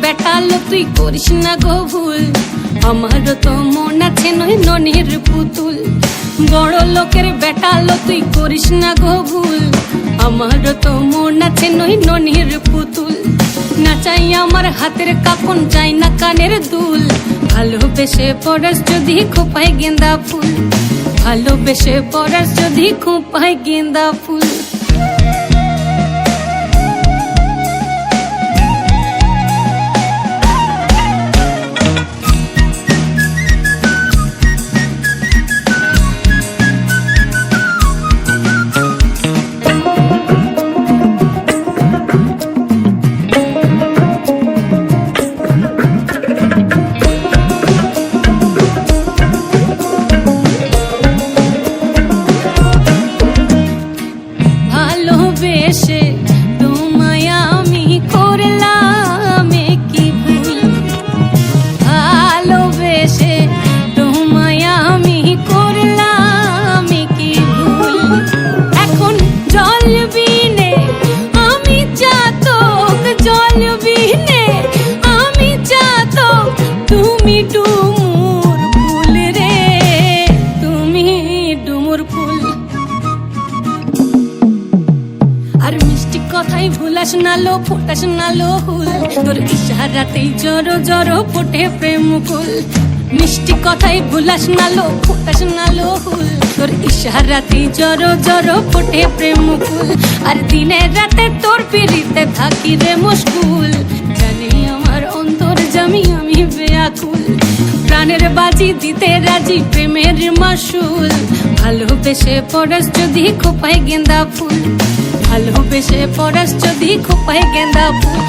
বেটালো তুই করিস না গো ভুল, আমারও তো মন আছে নই ননির পুতুল। বড় লোকের বেটালো তুই করিস না গো ভুল, আমারও তো মন আছে নই ননির পুতুল। না চাই আমার হাতের কাকন, চাই না কানের দুল। ভালোবেসে পড়াস যদি খোপায় গেন্দা ফুল, ভালোবেসে পড়াস যদি খোপায় গেন্দা ফুল। ভালোবেসে তোমায় আমি করলাম কি ভুল, ভালোবেসে তোমায় আমি করলাম কি ভুল। এখন জল বিনে আমি চাতক, জল বিনে আমি চাতক, তুমি ডুমুর ফুল রে, তুমি ডুমুর ফুল। আর মিষ্টি কথাই ভুলাস না লো, ফোটাস না লো হুল, তোর ইশারাতেই জড়ো জড়ো ফোটে প্রেম ফুল। মিষ্টি কথাই ভুলাস না লো, ফোটাস না লো হুল, তোর ইশারাতেই জড়ো জড়ো ফোটে প্রেম ফুল। আর দিনে রাতে তোর পিড়িতে থাকি রে মুশকুল, জানি আমার অন্তর জামি আমি বেয়াকুল। প্রাণের বাজি দিতে রাজি প্রেমের মাসুল, ভালোবেসে পড়াস যদি খোপায় গেন্দা ফুল, ভালোবেসে পড়াস যদি খোপায় গেন্দা ফুল।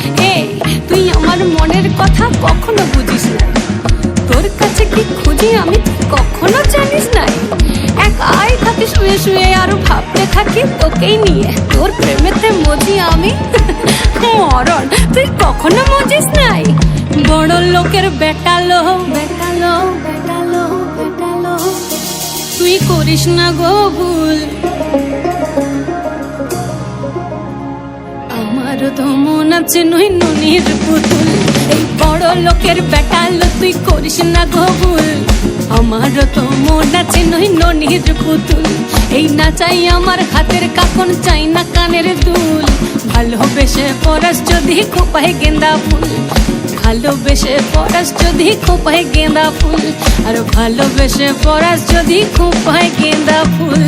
তুই আমার মনের কথা কখনো বুঝিস না, তোর কাছে কি খুঁজি আমি কখনো জানিস নাই। একাই থাকি শুয়ে শুয়ে আর ভাবতে থাকি তোকেই নিয়ে, তোর প্রেমেতে মজি আমি মরণ, তুই কখনো মজিস নাই। বড় লোকের বেটালো বেটালো বেটালো বেটালো, তুই করিস না গো ভুল, আমারও তো মন আছে নই ননির পুতুল। এই বড় লোকের বেটালো তুই করিস না গো ভুল, আমারও তো মন আছে নই ননির পুতুল। এই না চাই আমার হাতের কাকন, চাই না কানের দুল। ভালোবেসে পড়াস যদি খোপায় গেন্দা ফুল, ভালোবেসে পড়াস যদি খোপায় গেন্দা ফুল। আর ভালোবেসে পড়াস যদি খোপায় গেন্দা ফুল।